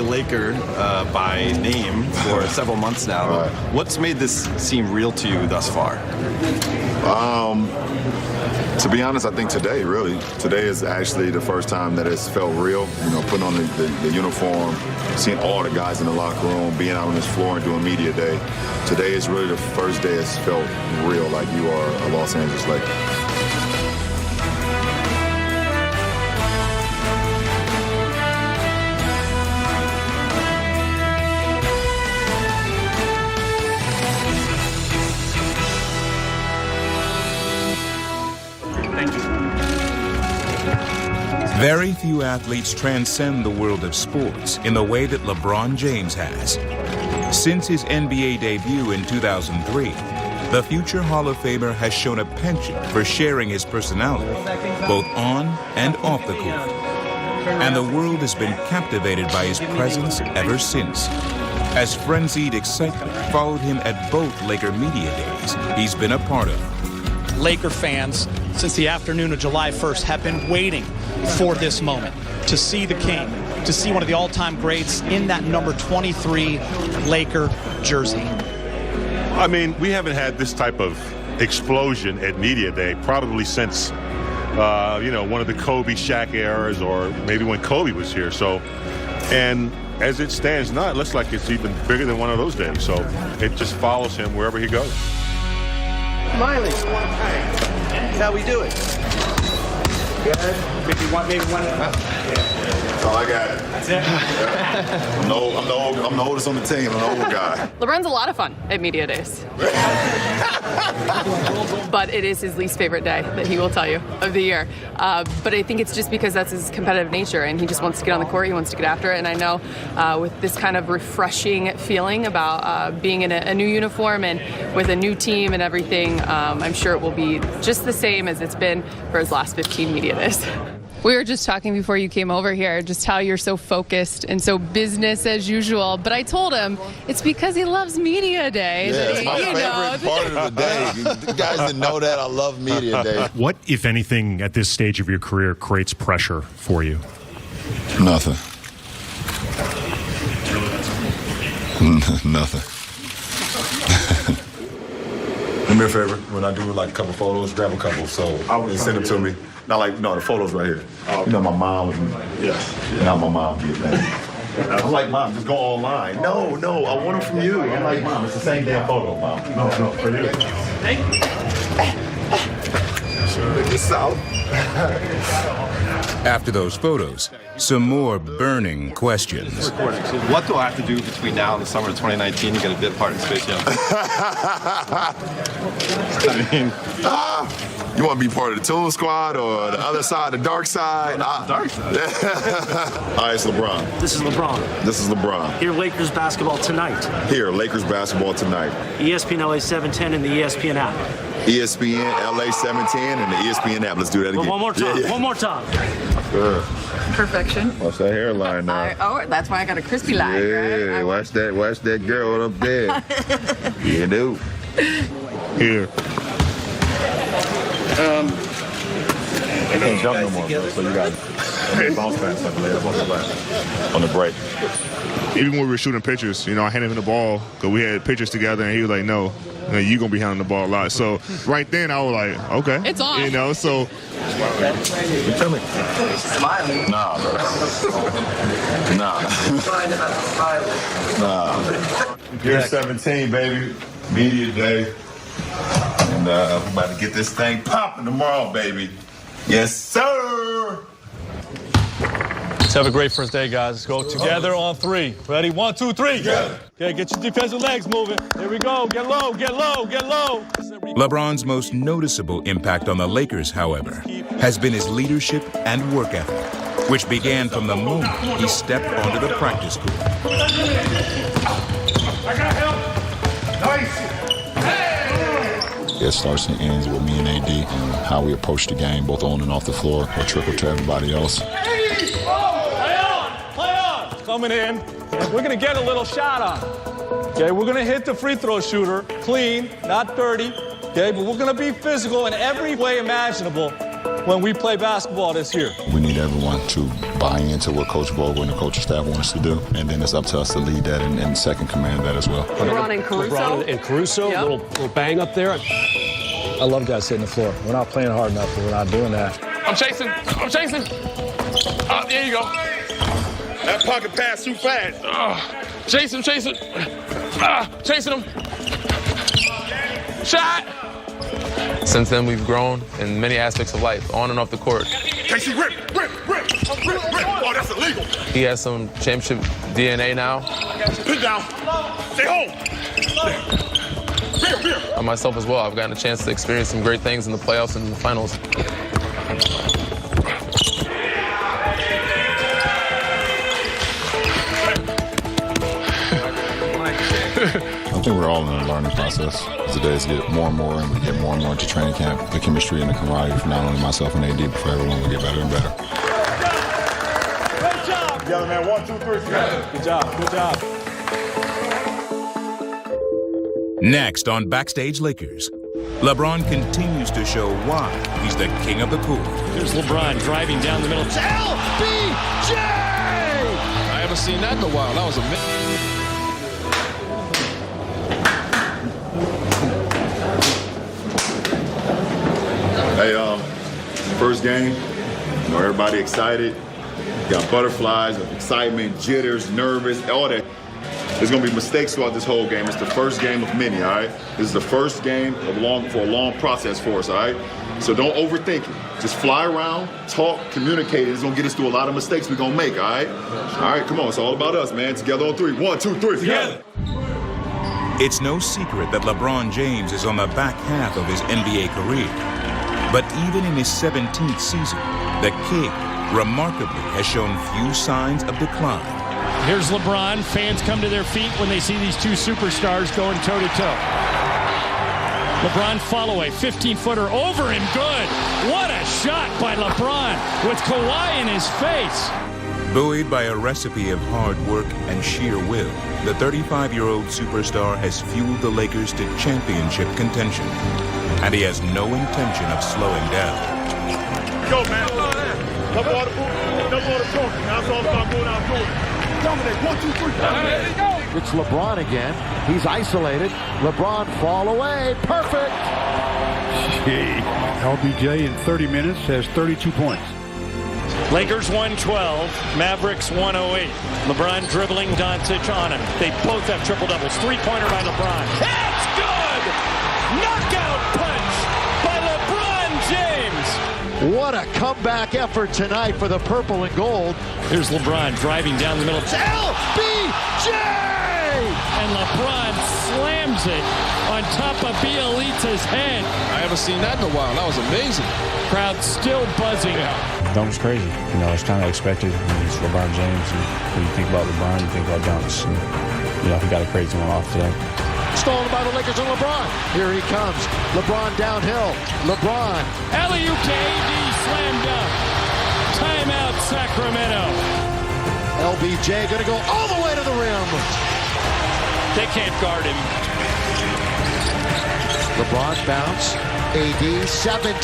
Laker by name for several months now. Right. What's made this seem real to you thus far? To be honest, I think today, really. Today is actually the first time that it's felt real. You know, putting on the uniform, seeing all the guys in the locker room, being out on this floor and doing media day. Today is really the first day it's felt real, like you are a Los Angeles Laker. Very few athletes transcend the world of sports in the way that LeBron James has. Since his NBA debut in 2003, the future Hall of Famer has shown a penchant for sharing his personality, both on and off the court. And the world has been captivated by his presence ever since, as frenzied excitement followed him at both Laker media days he's been a part of. Laker fans, since the afternoon of July 1st, have been waiting for this moment, to see the King, to see one of the all-time greats in that number 23 Laker jersey. I mean, we haven't had this type of explosion at Media Day probably since, one of the Kobe Shaq eras, or maybe when Kobe was here. So, and as it stands now, it looks like it's even bigger than one of those days. So it just follows him wherever he goes. Miley, how we doing? Good. Maybe one. That's all I got. That's it. I'm the oldest on the team. I'm the old guy. LeBron's a lot of fun at media days. But it is his least favorite day, that he will tell you, of the year. But I think it's just because that's his competitive nature, and he just wants to get on the court, he wants to get after it. And I know with this kind of refreshing feeling about being in a new uniform and with a new team and everything, I'm sure it will be just the same as it's been for his last 15 media days. We were just talking before you came over here, just how you're so focused and so business as usual. But I told him it's because he loves media day. Yeah, it's my favorite part of the day. You guys didn't know that. I love media day. What, if anything, at this stage of your career creates pressure for you? Nothing. Nothing. Do me a favor. When I do like a couple photos, grab a couple. So and send them to me. Not like, no, the photos right here. You know, my mom would, not my mom get mad. I'm like, Mom, just go online. No, I want them from you. I'm like, Mom, it's the same damn photo, Mom. No, for you. Thank you. South. After those photos, some more burning questions. What do I have to do between now and the summer of 2019 to get a bit part in Space Jam? I mean... You want to be part of the Toon Squad or the other side, the dark side? Dark side. All right, it's LeBron. This is LeBron. This is LeBron. Here, Lakers basketball tonight. Here, Lakers basketball tonight. ESPN LA 710 and the ESPN app. ESPN LA 710 and the ESPN app. Let's do that again. One more time. Yeah. One more time. Good. Perfection. Watch that hairline now. That's why I got a crispy line, Yeah, watch that girl up there. Yeah, dude. Here. I can't jump no more, bro, so you got bounce pass on the break. Even when we were shooting pictures, I handed him the ball because we had pictures together, and he was like, no, you're going to be handling the ball a lot. So right then, I was like, okay. It's on. So. You tell me. Smiling. Nah, bro. Nah. Here's 17, baby. Media day. And we're about to get this thing popping tomorrow, baby. Yes, sir. Let's have a great first day, guys. Let's go together on three. Ready? 1, 2, 3. Yeah. Okay, get your defensive legs moving. Here we go. Get low, get low, get low. LeBron's most noticeable impact on the Lakers, however, has been his leadership and work ethic, which began from the moment he stepped onto the practice court. I got help. Nice. It starts and ends with me and AD and how we approach the game, both on and off the floor, or trickle to everybody else. Play on. Coming in. We're going to get a little shot on. Okay, we're going to hit the free throw shooter, clean, not dirty. Okay, but we're going to be physical in every way imaginable. when we play basketball this year. We need everyone to buy into what Coach Vogel and the coaching staff want us to do, and then it's up to us to lead that and second command that as well. LeBron and Caruso. LeBron and Caruso, Yep. little bang up there. I love guys hitting the floor. We're not playing hard enough, but we're not doing that. I'm chasing. There you go. That pocket pass too fast. Chasing. Chasing him. Shot. Since then, we've grown in many aspects of life, on and off the court. Casey, rip. Oh, that's illegal. He has some championship DNA now. Put down. Stay home. Here. I myself as well, I've gotten a chance to experience some great things in the playoffs and in the finals. I think we're all in a learning process. As the days get more and more, and we get more and more into training camp, the chemistry and the camaraderie for not only myself and AD, but for everyone will get better and better. Great job. Together, man. 1, 2, 3. Good job. Next on Backstage Lakers, LeBron continues to show why he's the king of the court. Here's LeBron driving down the middle. It's LBJ! I haven't seen that in a while. That was amazing. Hey, first game, everybody excited. Got butterflies of excitement, jitters, nervous, all that. There's gonna be mistakes throughout this whole game. It's the first game of many, all right? This is the first game for a long process for us, all right? So don't overthink it. Just fly around, talk, communicate. It's gonna get us through a lot of mistakes we're gonna make, all right? All right, come on, it's all about us, man. Together on 3. 1, 2, 3, together. It's no secret that LeBron James is on the back half of his NBA career. But even in his 17th season, the King remarkably has shown few signs of decline. Here's LeBron. Fans come to their feet when they see these two superstars going toe-to-toe. LeBron follow-away, 15-footer over and good. What a shot by LeBron with Kawhi in his face. Buoyed by a recipe of hard work and sheer will, the 35-year-old superstar has fueled the Lakers to championship contention, and he has no intention of slowing down. Go, man. No more talking. Now it's all about going out doing it. Dominate. 1, 2, 3. There you go. It's LeBron again. He's isolated. LeBron fall away. Perfect. LBJ in 30 minutes has 32 points. Lakers 112, Mavericks 108. LeBron dribbling Doncic on him. They both have triple doubles. Three-pointer by LeBron. That's good! Knockout punch by LeBron James. What a comeback effort tonight for the purple and gold. Here's LeBron driving down the middle. It's LBJ! And LeBron slams it on top of Bielitsa's head. I haven't seen that in a while. That was amazing. Crowd still buzzing. That was crazy. You know, it's kind of expected. I mean, it's LeBron James. And when you think about LeBron, you think about dunks. And, you know, he got a crazy one off today. Stolen by the Lakers and LeBron. Here he comes. LeBron downhill. LeBron. Alley-oop to AD, slam dunk. Timeout, Sacramento. LBJ going to go all the way to the rim. They can't guard him. LeBron bounce. AD 17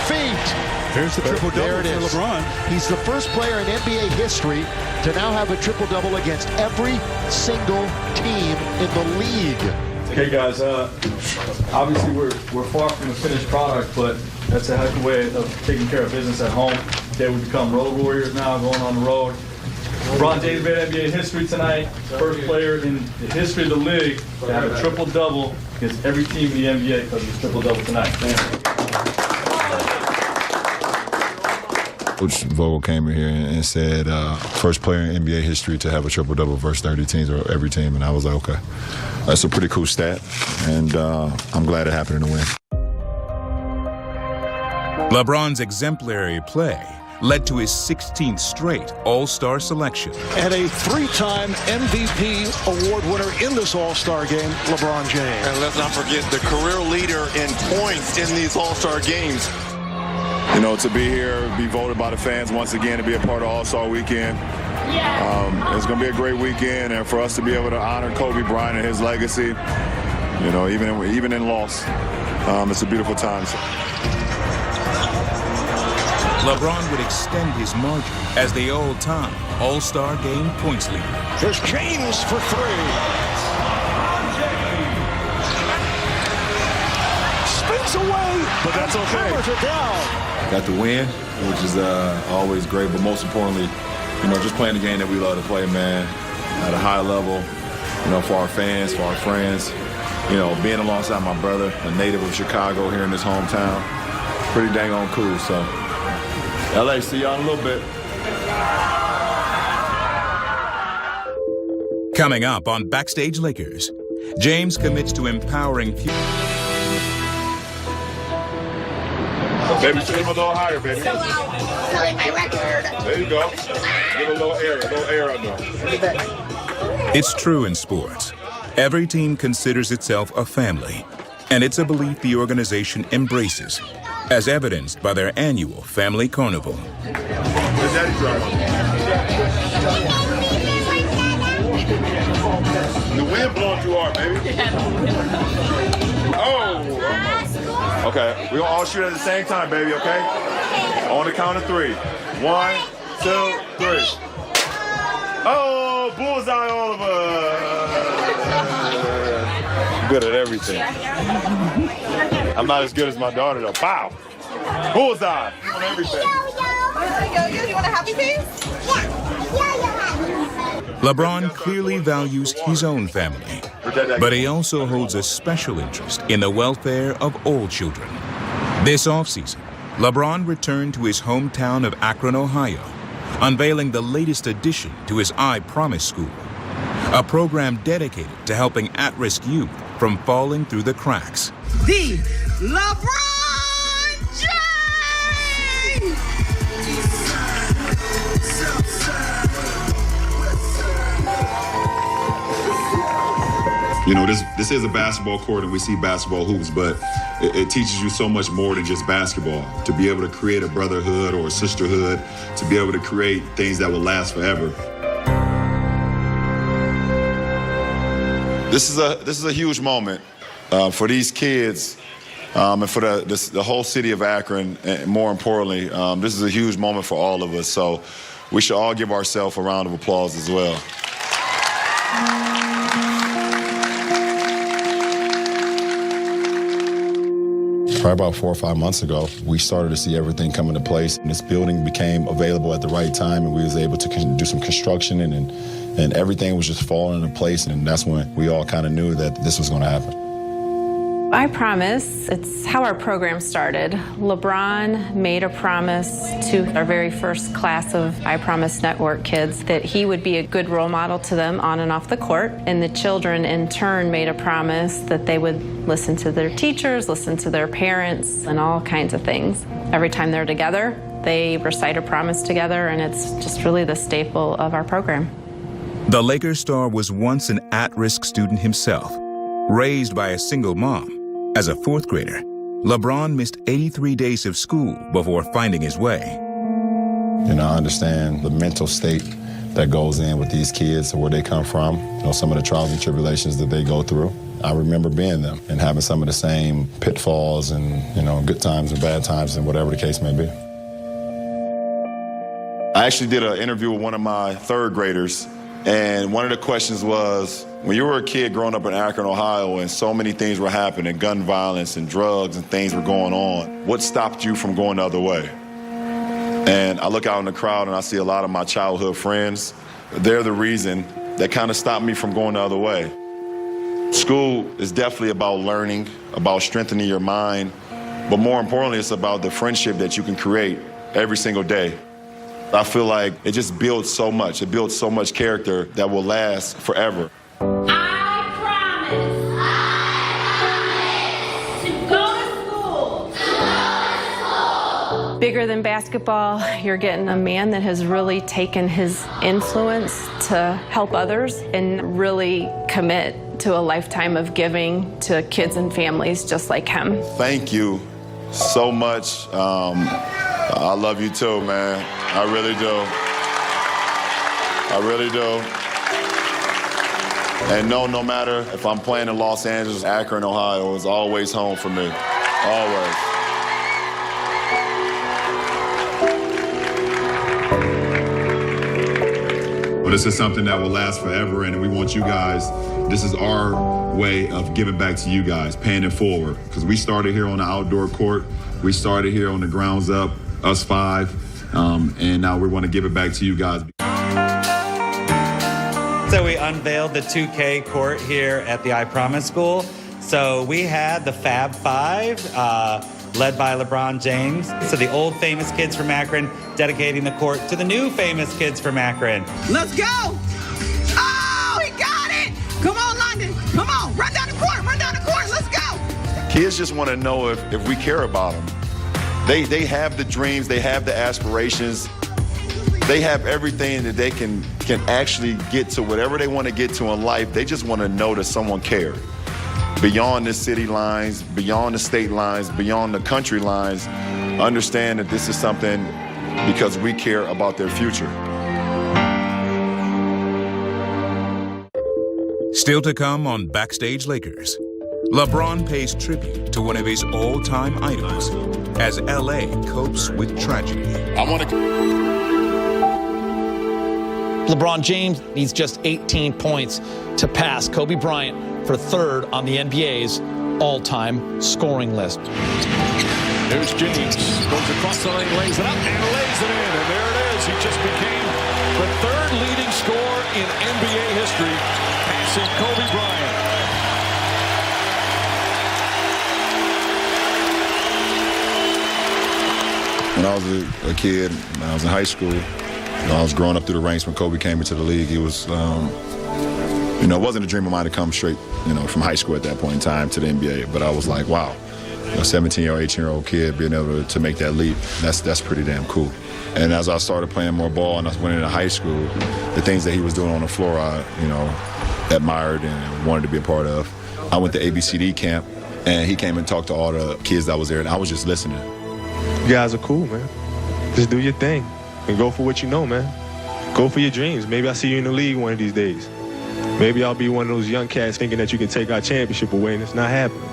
feet. Here's the triple-double for LeBron. He's the first player in NBA history to now have a triple-double against every single team in the league. Okay, guys, obviously we're far from the finished product, but that's a heck of a way of taking care of business at home. Okay, we become road warriors now, going on the road. LeBron James made NBA history tonight. First player in the history of the league to have a triple-double against every team in the NBA because of his triple-double tonight. Coach Vogel came in here and said, first player in NBA history to have a triple-double versus 30 teams or every team. And I was like, okay, that's a pretty cool stat. And I'm glad it happened in the win. LeBron's exemplary play led to his 16th straight All-Star selection. And a three-time MVP award winner in this All-Star game, LeBron James. And let's not forget the career leader in points in these All-Star games. You know, to be here, be voted by the fans once again, to be a part of All-Star Weekend. It's going to be a great weekend, and for us to be able to honor Kobe Bryant and his legacy, you know, even in loss, it's a beautiful time. LeBron would extend his margin as the all-time All-Star Game points leader. Here's James for three. Spins away, but that's okay. Hammers it down. Got the win, which is always great, but most importantly, just playing the game that we love to play, man, at a high level, for our fans, for our friends, being alongside my brother, a native of Chicago here in this hometown, pretty dang on cool. So, LA, see y'all in a little bit. Coming up on Backstage Lakers, James commits to empowering Baby, swing a little higher, baby. Play my record. There you go. Give a little air under. It's true in sports. Every team considers itself a family, and it's a belief the organization embraces, as evidenced by their annual family carnival. Where's Daddy driving? The wind blowing too hard, baby. Oh! Okay, we're gonna all shoot at the same time, baby, okay? On the count of 3. 1, 2, 3. Oh, bullseye all of us. Good at everything. I'm not as good as my daughter, though. Pow! Bullseye on everything. You want a happy face? LeBron clearly values his own family, but he also holds a special interest in the welfare of all children. This offseason, LeBron returned to his hometown of Akron, Ohio, unveiling the latest addition to his I Promise School, a program dedicated to helping at-risk youth from falling through the cracks. The LeBron James! This is a basketball court and we see basketball hoops, but it teaches you so much more than just basketball. To be able to create a brotherhood or a sisterhood, to be able to create things that will last forever. This is a huge moment for these kids and for the whole city of Akron, and more importantly, this is a huge moment for all of us. So we should all give ourselves a round of applause as well. Probably about 4 or 5 months ago, we started to see everything come into place. And this building became available at the right time, and we was able to do some construction, and everything was just falling into place. And that's when we all kind of knew that this was going to happen. I Promise, it's how our program started. LeBron made a promise to our very first class of I Promise Network kids that he would be a good role model to them on and off the court. And the children in turn made a promise that they would listen to their teachers, listen to their parents, and all kinds of things. Every time they're together, they recite a promise together, and it's just really the staple of our program. The Lakers star was once an at-risk student himself. Raised by a single mom, as a 4th grader, LeBron missed 83 days of school before finding his way. I understand the mental state that goes in with these kids and where they come from, some of the trials and tribulations that they go through. I remember being them and having some of the same pitfalls and, good times and bad times and whatever the case may be. I actually did an interview with one of my 3rd graders, and one of the questions was, when you were a kid growing up in Akron, Ohio, and so many things were happening, gun violence and drugs and things were going on, what stopped you from going the other way? And I look out in the crowd and I see a lot of my childhood friends. They're the reason that kind of stopped me from going the other way. School is definitely about learning, about strengthening your mind, but more importantly, it's about the friendship that you can create every single day. I feel like it just builds so much. It builds so much character that will last forever. I promise to go to school. Bigger than basketball, you're getting a man that has really taken his influence to help others and really commit to a lifetime of giving to kids and families just like him. Thank you so much. I love you too, man. I really do. I really do. And no matter if I'm playing in Los Angeles, Akron, Ohio, it's always home for me. Always. But this is something that will last forever, and we want you guys, this is our way of giving back to you guys, paying it forward. Because we started here on the outdoor court. We started here on the grounds up, us five, and now we want to give it back to you guys. So we unveiled the 2K court here at the I Promise School. So we had the Fab Five, led by LeBron James. So the old famous kids from Akron dedicating the court to the new famous kids from Akron. Let's go! Oh, he got it! Come on, London. Come on, run down the court, let's go! Kids just want to know if we care about them. They have the dreams, they have the aspirations. They have everything that they can actually get to whatever they want to get to in life. They just want to know that someone cared. Beyond the city lines, beyond the state lines, beyond the country lines, understand that this is something because we care about their future. Still to come on Backstage Lakers. LeBron pays tribute to one of his all-time idols as LA copes with tragedy. LeBron James needs just 18 points to pass Kobe Bryant for third on the NBA's all-time scoring list. Here's James, goes across the lane, lays it up, and lays it in. And there it is. He just became the third leading scorer in NBA history, passing Kobe Bryant. When I was a kid, when I was in high school, I was growing up through the ranks when Kobe came into the league. It was, it wasn't a dream of mine to come straight, from high school at that point in time to the NBA. But I was like, wow, a 17-year-old, 18-year-old kid being able to make that leap, that's pretty damn cool. And as I started playing more ball and I went into high school, the things that he was doing on the floor, I, admired and wanted to be a part of. I went to ABCD camp, and he came and talked to all the kids that was there, and I was just listening. You guys are cool, man. Just do your thing. And go for what you know, man. Go for your dreams. Maybe I'll see you in the league one of these days. Maybe I'll be one of those young cats thinking that you can take our championship away, and it's not happening.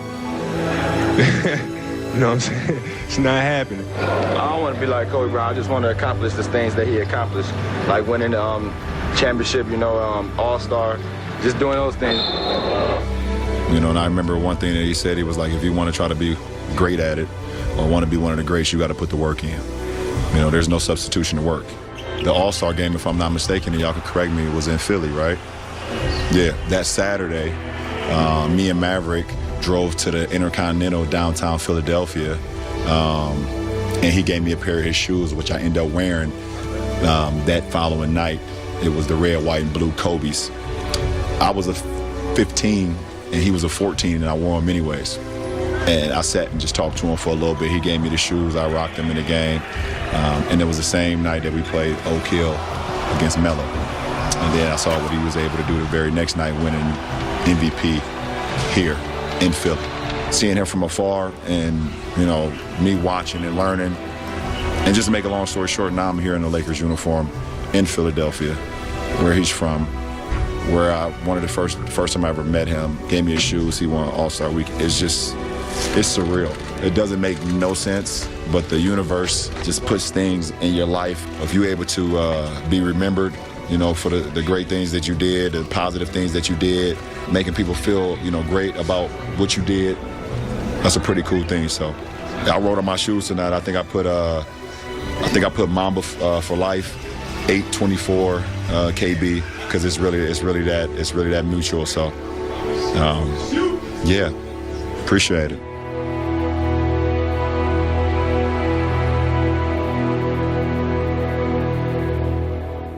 You know what I'm saying? It's not happening. I don't want to be like Kobe Bryant. I just want to accomplish the things that he accomplished, like winning the championship, All-Star, just doing those things. And I remember one thing that he said, he was like, if you want to try to be great at it or want to be one of the greats, you got to put the work in. There's no substitution to work. The All-Star game, if I'm not mistaken, and y'all could correct me, was in Philly, right? Yeah, that Saturday, me and Maverick drove to the Intercontinental downtown Philadelphia, and he gave me a pair of his shoes, which I ended up wearing that following night. It was the red, white, and blue Kobe's. I was a 15, and he was a 14, and I wore them anyways. And I sat and just talked to him for a little bit. He gave me the shoes. I rocked them in the game. And it was the same night that we played Oak Hill against Melo. And then I saw what he was able to do the very next night, winning MVP here in Philly. Seeing him from afar and, me watching and learning. And just to make a long story short, now I'm here in the Lakers uniform in Philadelphia, where he's from, where one of the first time I ever met him, gave me his shoes. He won All-Star Week. It's surreal. It doesn't make no sense, but the universe just puts things in your life. If you're able to be remembered, for the great things that you did, the positive things that you did, making people feel, great about what you did, that's a pretty cool thing. So I wrote on my shoes tonight. I think I put Mamba for life, 824 KB, because it's really that mutual. So yeah. Appreciate it.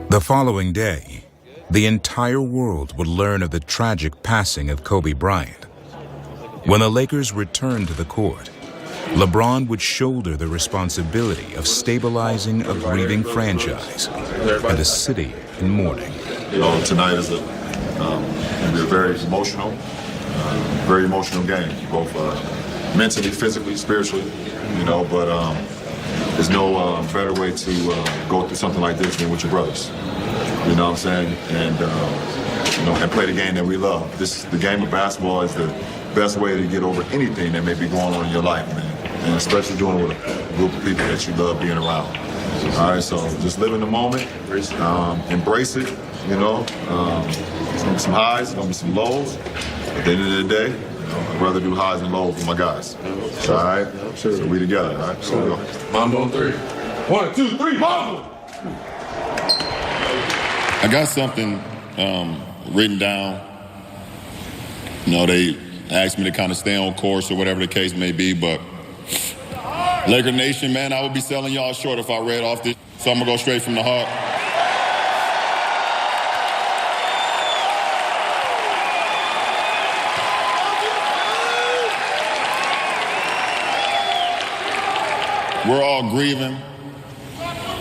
The following day, the entire world would learn of the tragic passing of Kobe Bryant. When the Lakers returned to the court, LeBron would shoulder the responsibility of stabilizing a grieving franchise and a city in mourning. Tonight is a very emotional game, both mentally, physically, spiritually, but there's no better way to go through something like this than with your brothers. You know what I'm saying? And play the game that we love. The game of basketball is the best way to get over anything that may be going on in your life, man. And especially doing it with a group of people that you love being around. All right, so just live in the moment, embrace it, you know. It's gonna be some highs, it's gonna be some lows. At the end of the day, I'd rather do highs and lows with my guys. All right? So we together, all right? So we go. Mambo on 3. 1, 2, 3, Mambo! I got something written down. You know, they asked me to kind of stay on course or whatever the case may be, but Laker Nation, man, I would be selling y'all short if I read off this, so I'm going to go straight from the heart. We're all grieving.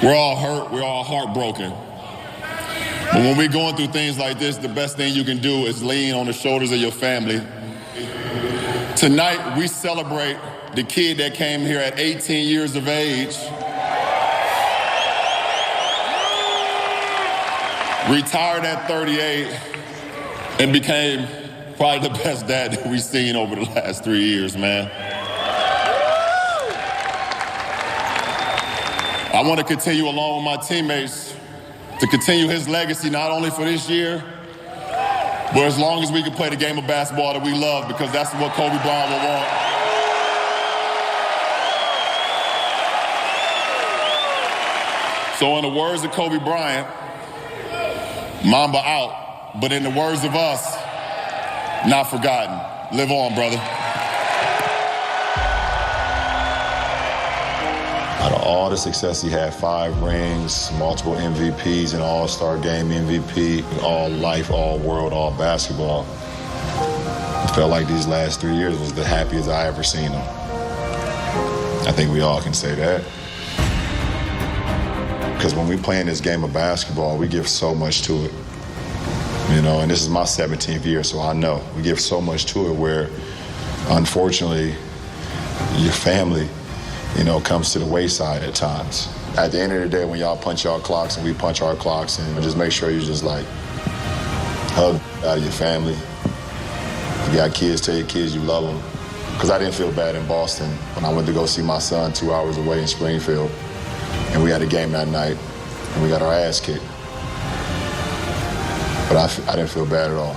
We're all hurt. We're all heartbroken. But when we're going through things like this, the best thing you can do is lean on the shoulders of your family. Tonight, we celebrate the kid that came here at 18 years of age, retired at 38, and became probably the best dad that we've seen over the last 3 years, man. I want to continue along with my teammates to continue his legacy, not only for this year, but as long as we can play the game of basketball that we love, because that's what Kobe Bryant will want. So in the words of Kobe Bryant, Mamba out, but in the words of us, not forgotten. Live on, brother. Out of all the success he had, 5 rings, multiple MVPs, an all-star game MVP, all life, all world, all basketball. It felt like these last 3 years was the happiest I ever seen him. I think we all can say that. Because when we play in this game of basketball, we give so much to it. You know, and this is my 17th year, so I know. We give so much to it where, unfortunately, your family, you know, comes to the wayside at times. At the end of the day, when y'all punch y'all clocks and we punch our clocks, and just make sure you just like hug out of your family. If you got kids, tell your kids you love them. Because I didn't feel bad in Boston when I went to go see my son 2 hours away in Springfield, and we had a game that night, and we got our ass kicked. But I didn't feel bad at all.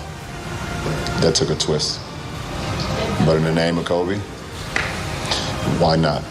That took a twist. But in the name of Kobe, why not?